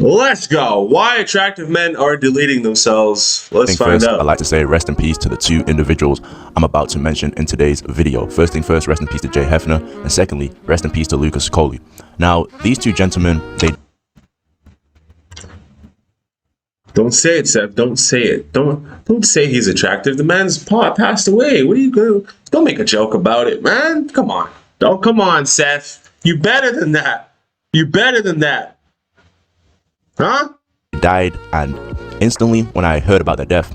Let's go. Why attractive men are deleting themselves. Let's find first, out. I'd like to say rest in peace to the two individuals I'm about to mention in today's video. First thing first, rest in peace to Jay Hefner, and secondly, rest in peace to Lucas Coly. Now, these two gentlemen, they... Don't say it, Seth. Don't say it. Don't say he's attractive. The man's passed away. What are you going to... Don't make a joke about it, man. Come on. Don't come on, Seth. You better than that. You better than that. Huh? died, and instantly when I heard about their death,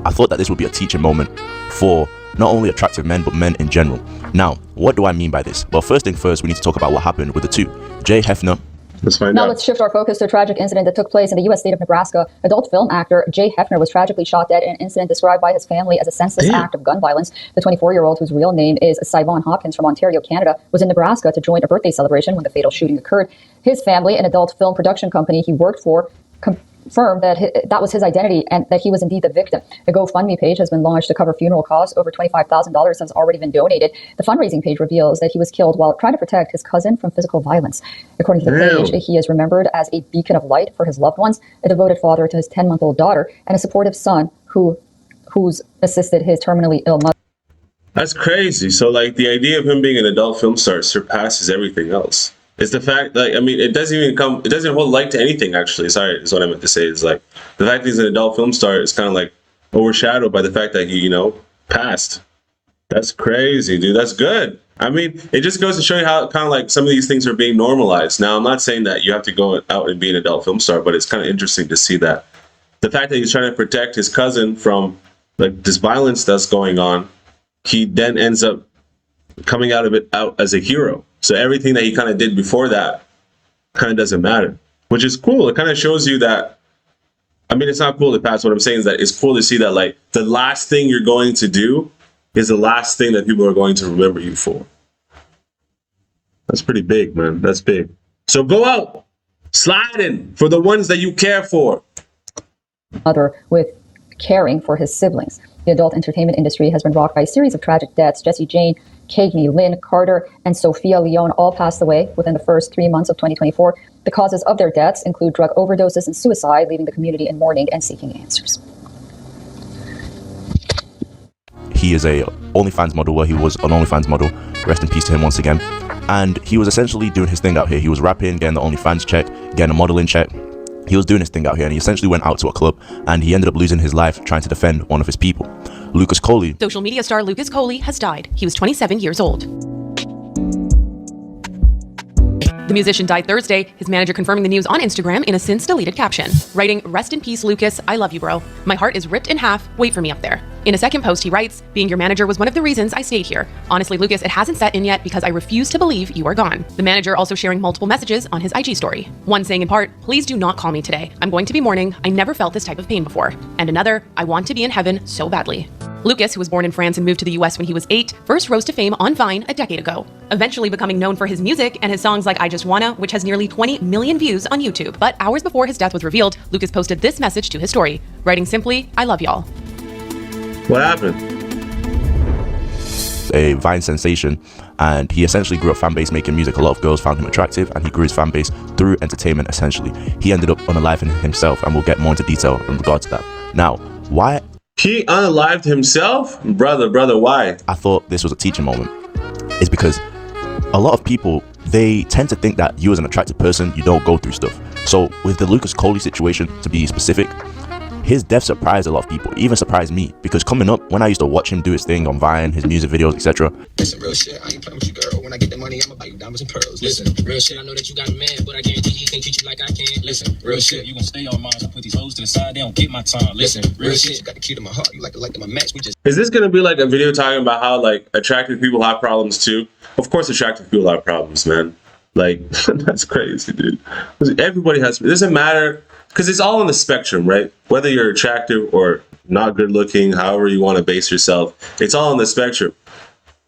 I thought that this would be a teaching moment for not only attractive men but men in general. Now, what do I mean by this? Well, first thing first, we need to talk about what happened with the two. Jay Hefner. Let's shift our focus to a tragic incident that took place in the U.S. state of Nebraska. Adult film actor Jay Hefner was tragically shot dead in an incident described by his family as a senseless act of gun violence. The 24-year-old, whose real name is Siobhan Hopkins from Ontario, Canada, was in Nebraska to join a birthday celebration when the fatal shooting occurred. His family, an adult film production company he worked for, confirmed that that was his identity and that he was indeed the victim. The GoFundMe page has been launched to cover funeral costs. Over $25,000 has already been donated. The fundraising page reveals that he was killed while trying to protect his cousin from physical violence. According to the page, he is remembered as a beacon of light for his loved ones, a devoted father to his 10-month-old daughter, and a supportive son who's assisted his terminally ill mother. That's crazy. So, like, the idea of him being an adult film star surpasses everything else. It's the fact, like, I mean, it doesn't hold light to anything, actually. Sorry, is what I meant to say. Is like, the fact that he's an adult film star is kind of like overshadowed by the fact that he, passed. That's crazy, dude. That's good. I mean, it just goes to show you how kind of like some of these things are being normalized. Now, I'm not saying that you have to go out and be an adult film star, but it's kind of interesting to see that the fact that he's trying to protect his cousin from like this violence that's going on, he then ends up coming out of it out as a hero. So everything that he kind of did before that kind of doesn't matter, which is cool. It kind of shows you that, I mean, it's not cool to pass. What I'm saying is that it's cool to see that, like, the last thing you're going to do is the last thing that people are going to remember you for. That's pretty big, man. That's big. So go out, slide in for the ones that you care for. Mother with caring for his siblings. The adult entertainment industry has been rocked by a series of tragic deaths. Jesse Jane, Cagney, Lynn, Carter, and Sophia Leone all passed away within the first 3 months of 2024. The causes of their deaths include drug overdoses and suicide, leaving the community in mourning and seeking answers. He is a OnlyFans model, where he was an OnlyFans model. Rest in peace to him once again. And he was essentially doing his thing out here. He was rapping, getting the OnlyFans check, getting a modeling check. He was doing his thing out here, and he essentially went out to a club, and he ended up losing his life trying to defend one of his people. Lucas Coly. Social media star Lucas Coly has died. He was 27 years old. The musician died Thursday, his manager confirming the news on Instagram in a since-deleted caption, writing, "Rest in peace, Lucas. I love you, bro. My heart is ripped in half. Wait for me up there." In a second post, he writes, "Being your manager was one of the reasons I stayed here. Honestly, Lucas, it hasn't set in yet because I refuse to believe you are gone." The manager also sharing multiple messages on his IG story. One saying in part, "Please do not call me today. I'm going to be mourning. I never felt this type of pain before." And another, "I want to be in heaven so badly." Lucas, who was born in France and moved to the US when he was 8, first rose to fame on Vine a decade ago, eventually becoming known for his music and his songs like I Just Wanna, which has nearly 20 million views on YouTube. But hours before his death was revealed, Lucas posted this message to his story, writing simply, "I love y'all." What happened? A Vine sensation, and he essentially grew a fan base making music. A lot of girls found him attractive, and he grew his fan base through entertainment, essentially. He ended up unaliving himself, and we'll get more into detail in regard to that. Now, why... He unalived himself? Brother, why? I thought this was a teaching moment is because a lot of people, they tend to think that you as an attractive person, you don't go through stuff. So with the Lucas Coly situation, to be specific, his death surprised a lot of people, even surprised me, because coming up, when I used to watch him do his thing on Vine, his music videos, etc. Listen, real shit, I ain't playing with you, girl. When I get the money, I'ma buy you diamonds and pearls. Listen, real shit, I know that you got a man, but I guarantee he can't treat you like I can. Listen, real shit, you gon' stay on mine. I put these hoes to the side, they don't get my time. Listen, real shit, you got the key to my heart. You like my match. We just... Is this gonna be like a video talking about how like attractive people have problems too? Of course, attractive people have problems, man. Like, that's crazy, dude. Everybody has, it doesn't matter. Because it's all on the spectrum, right? Whether you're attractive or not good looking, however you want to base yourself, it's all on the spectrum.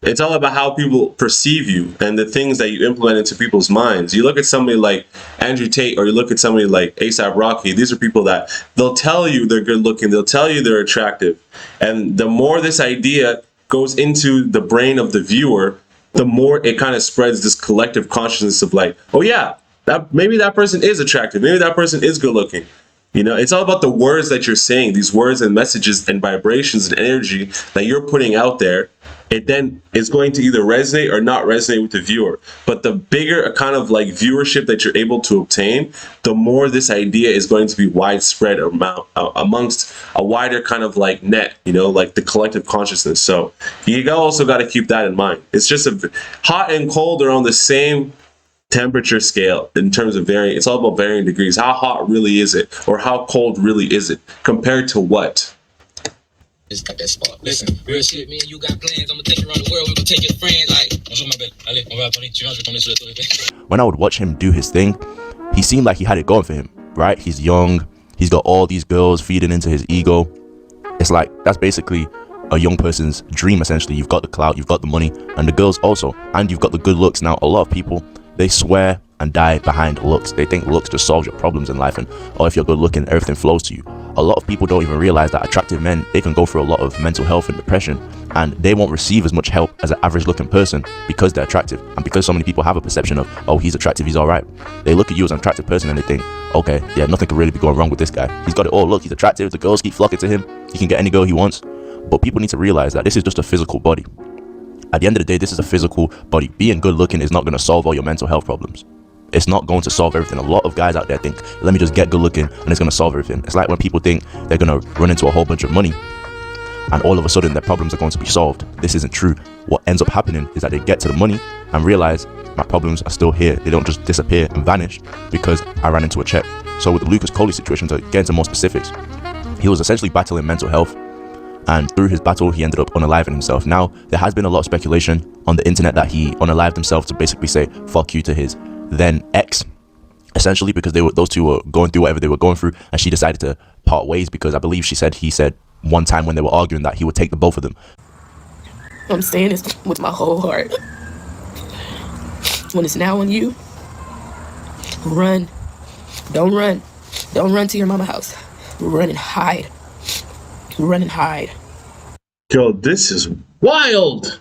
It's all about how people perceive you and the things that you implement into people's minds. You look at somebody like Andrew Tate, or you look at somebody like A$AP Rocky. These are people that they'll tell you they're good looking. They'll tell you they're attractive. And the more this idea goes into the brain of the viewer, the more it kind of spreads this collective consciousness of like, oh yeah, that maybe that person is attractive. Maybe that person is good looking. You know, it's all about the words that you're saying, these words and messages and vibrations and energy that you're putting out there. It then is going to either resonate or not resonate with the viewer. But the bigger a kind of like viewership that you're able to obtain, the more this idea is going to be widespread amongst a wider kind of like net, you know, like the collective consciousness. So you also got to keep that in mind. It's just hot and cold are on the same temperature scale in terms of varying. It's all about varying degrees. How hot really is it, or how cold really is it compared to what? It's got that spark. Listen, real shit, me and you got plans. I'm gonna take you around the world. We're gonna take your friends. When I would watch him do his thing, he seemed like he had it going for him, right? He's young. He's got all these girls feeding into his ego. It's like, that's basically a young person's dream, essentially. You've got the clout, you've got the money, and the girls also, and you've got the good looks. Now, a lot of people, they swear and die behind looks. They think looks just solves your problems in life, and or if you're good looking, everything flows to you. A lot of people don't even realize that attractive men, they can go through a lot of mental health and depression, and they won't receive as much help as an average looking person because they're attractive, and because so many people have a perception of, oh, he's attractive, he's all right. They look at you as an attractive person and they think, okay, yeah, nothing could really be going wrong with this guy. He's got it all. Look, he's attractive, the girls keep flocking to him, he can get any girl he wants. But people need to realize that this is just a physical body. At the end of the day, this is a physical body. Being good looking is not going to solve all your mental health problems. It's not going to solve everything. A lot of guys out there think, let me just get good looking and it's going to solve everything. It's like when people think they're going to run into a whole bunch of money and all of a sudden their problems are going to be solved. This isn't true. What ends up happening is that they get to the money and realize my problems are still here. They don't just disappear and vanish because I ran into a check. So with the Lucas Coly situation, to get into more specifics, he was essentially battling mental health, and through his battle he ended up unaliving himself. Now there has been a lot of speculation on the internet that he unalived himself to basically say fuck you to his then ex, essentially, because those two were going through whatever they were going through, and she decided to part ways because I believe he said one time when they were arguing that he would take the both of them. I'm saying this with my whole heart. When it's now on you, run. Don't run to your mama house. Run and hide. Yo, this is wild.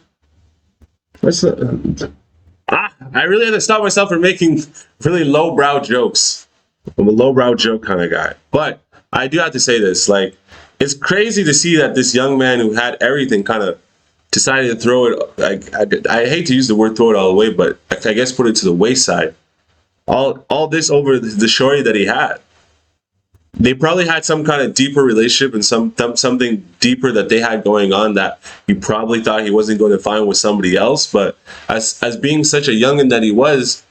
I really have to stop myself from making really lowbrow jokes. I'm a lowbrow joke kind of guy. But I do have to say this, like, it's crazy to see that this young man who had everything kind of decided to throw it, like, I hate to use the word throw it all away, but I guess put it to the wayside. All this over the shorty that he had. They probably had some kind of deeper relationship and something deeper that they had going on that he probably thought he wasn't going to find with somebody else. But as being such a youngin' that he was,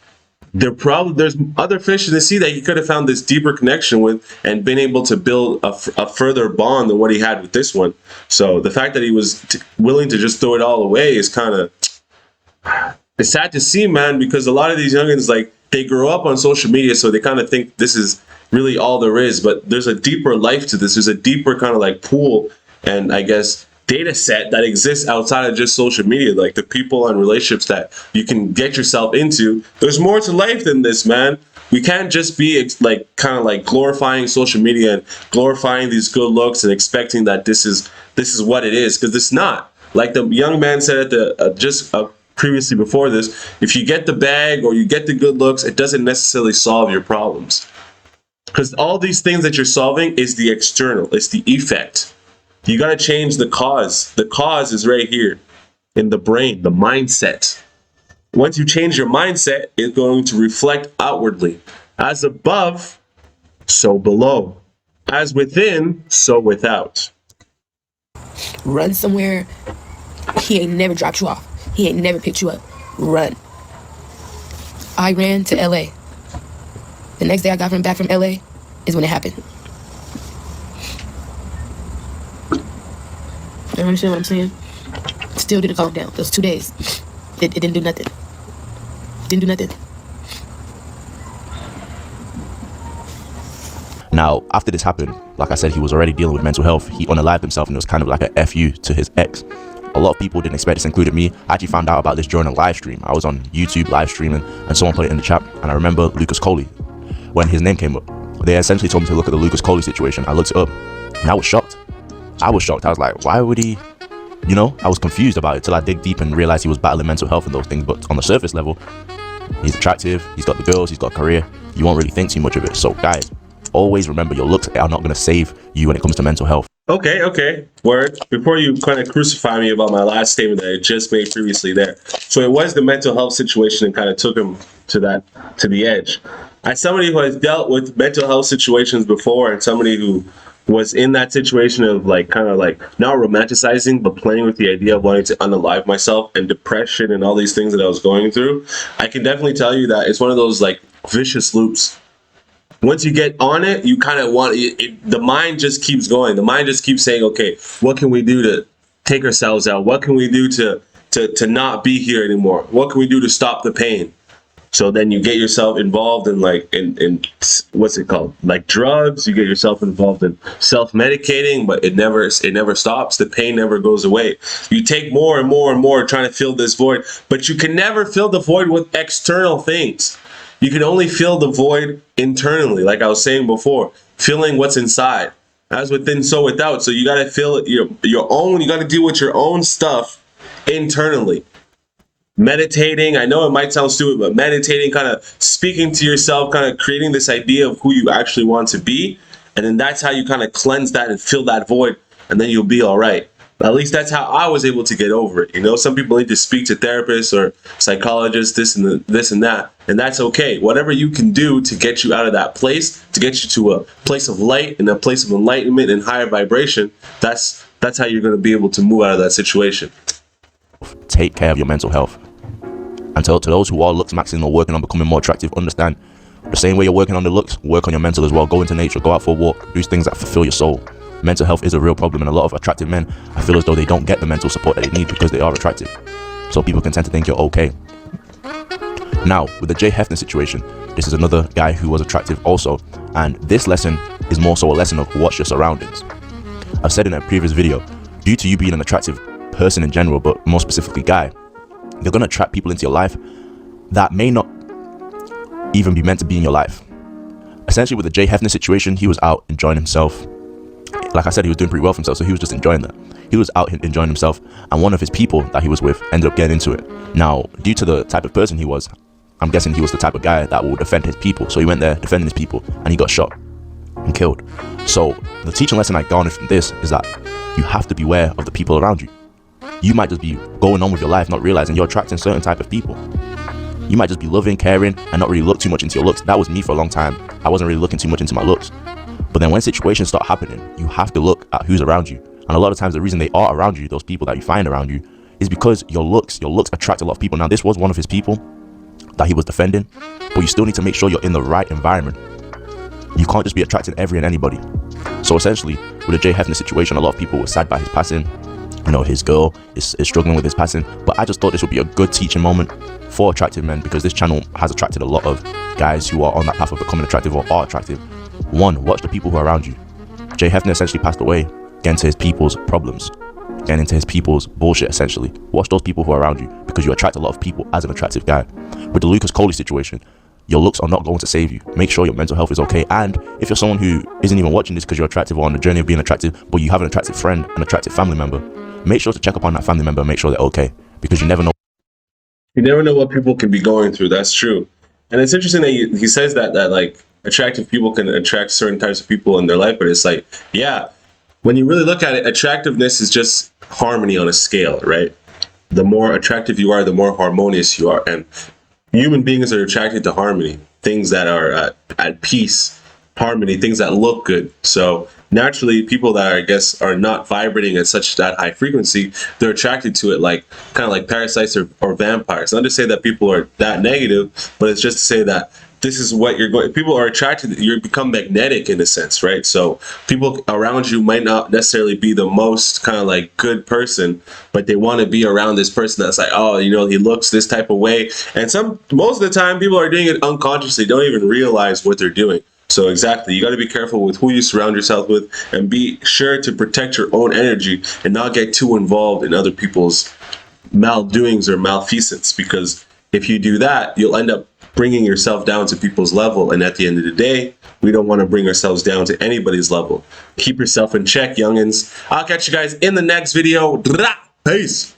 there's other fish in the sea that he could have found this deeper connection with and been able to build a further bond than what he had with this one. So the fact that he was willing to just throw it all away is kind of, it's sad to see, man, because a lot of these youngins, like, they grow up on social media, so they kind of think this is really all there is, but there's a deeper life to this. There's a deeper kind of like pool and I guess data set that exists outside of just social media, like the people and relationships that you can get yourself into. There's more to life than this, man. We can't just be like kind of like glorifying social media and glorifying these good looks and expecting that this is what it is, because it's not. Like the young man said at the previously before this, if you get the bag or you get the good looks, it doesn't necessarily solve your problems. Because all these things that you're solving is the external, it's the effect. You got to change the cause. The cause is right here in the brain, the mindset. Once you change your mindset, it's going to reflect outwardly. As above, so below. As within, so without. Run somewhere. He ain't never dropped you off. He ain't never picked you up. Run. I ran to LA. The next day I got back from LA is when it happened. You understand what I'm saying? Still didn't calm down. Those 2 days. It didn't do nothing. Didn't do nothing. Now, after this happened, like I said, he was already dealing with mental health. He unalived himself, and it was kind of like a FU to his ex. A lot of people didn't expect this, including me. I actually found out about this during a live stream. I was on YouTube live streaming, and someone put it in the chat, and I remember Lucas Coly. When his name came up, they essentially told me to look at the Lucas Coly situation. I looked it up, and I was shocked. I was like, why would he, I was confused about it till I dig deep and realized he was battling mental health and those things. But on the surface level, he's attractive, he's got the girls, he's got a career, you won't really think too much of it. So guys, always remember your looks are not going to save you when it comes to mental health. Okay. Word. Before you kind of crucify me about my last statement that I just made previously there. So it was the mental health situation that kind of took him to the edge. As somebody who has dealt with mental health situations before, and somebody who was in that situation of like kind of like not romanticizing but playing with the idea of wanting to unalive myself and depression and all these things that I was going through, I can definitely tell you that it's one of those like vicious loops. Once you get on it, you kind of want it, the mind just keeps going. The mind just keeps saying, okay, what can we do to take ourselves out? What can we do to not be here anymore? What can we do to stop the pain? So then you get yourself involved in like in what's it called, like drugs. You get yourself involved in self-medicating, but it never stops. The pain never goes away. You take more and more and more trying to fill this void, but you can never fill the void with external things. You can only fill the void internally, like I was saying before, filling what's inside. As within, so without. So you got to fill your own. You got to deal with your own stuff internally. Meditating, I know it might sound stupid, but meditating, kind of speaking to yourself, kind of creating this idea of who you actually want to be. And then that's how you kind of cleanse that and fill that void, and then you'll be all right. At least that's how I was able to get over it. You know, some people need to speak to therapists or psychologists, this and that, and that's okay. Whatever you can do to get you out of that place, to get you to a place of light and a place of enlightenment and higher vibration, that's how you're going to be able to move out of that situation. Take care of your mental health. And to those who are looks maxing or working on becoming more attractive, understand the same way you're working on the looks, work on your mental as well. Go into nature, go out for a walk, do things that fulfill your soul. Mental health is a real problem, and a lot of attractive men, I feel as though they don't get the mental support that they need because they are attractive. So people can tend to think you're okay. Now, with the Jay Hefner situation, this is another guy who was attractive also, and this lesson is more so a lesson of watch your surroundings. I've said in a previous video, due to you being an attractive person in general, but more specifically guy, you're going to attract people into your life that may not even be meant to be in your life. Essentially, with the Jay Hefner situation, he was out enjoying himself. Like I said, he was doing pretty well for himself, so he was just enjoying that. He was out enjoying himself, and one of his people that he was with ended up getting into it. Now, due to the type of person he was, I'm guessing he was the type of guy that will defend his people. So he went there defending his people, and he got shot and killed. So the teaching lesson I garnered from this is that you have to beware of the people around you. You might just be going on with your life, not realizing you're attracting certain type of people. You might just be loving, caring, and not really look too much into your looks. That was me for a long time. I wasn't really looking too much into my looks. But then when situations start happening, you have to look at who's around you. And a lot of times the reason they are around you, those people that you find around you, is because your looks attract a lot of people. Now, this was one of his people that he was defending, but you still need to make sure you're in the right environment. You can't just be attracting every and anybody. So essentially, with the Jay Hefner situation, a lot of people were sad by his passing. You know, his girl is struggling with his passing. But I just thought this would be a good teaching moment for attractive men, because this channel has attracted a lot of guys who are on that path of becoming attractive or are attractive. One, watch the people who are around you. Jay Hefner essentially passed away getting to his people's problems, getting into his people's bullshit essentially. Watch those people who are around you, because you attract a lot of people as an attractive guy. With the Lucas Coly situation, your looks are not going to save you. Make sure your mental health is okay. And if you're someone who isn't even watching this because you're attractive or on the journey of being attractive, but you have an attractive friend, an attractive family member, make sure to check up on that family member and make sure they're okay, because you never know. You never know what people can be going through. That's true. And it's interesting that he says that like attractive people can attract certain types of people in their life, but it's like, yeah, when you really look at it, attractiveness is just harmony on a scale, right? The more attractive you are, the more harmonious you are. And human beings are attracted to harmony, things that are at peace, harmony, things that look good. So naturally, people that I guess are not vibrating at that high frequency, they're attracted to it, like kind of like parasites or vampires. Not to say that people are that negative, but it's just to say that this is what you're going. People are attracted. You become magnetic in a sense, right? So people around you might not necessarily be the most kind of like good person, but they want to be around this person that's like, oh, you know, he looks this type of way. And most of the time, people are doing it unconsciously, don't even realize what they're doing. So exactly, you got to be careful with who you surround yourself with, and be sure to protect your own energy and not get too involved in other people's maldoings or malfeasance, because if you do that, you'll end up bringing yourself down to people's level. And at the end of the day, we don't want to bring ourselves down to anybody's level. Keep yourself in check, youngins. I'll catch you guys in the next video. Peace.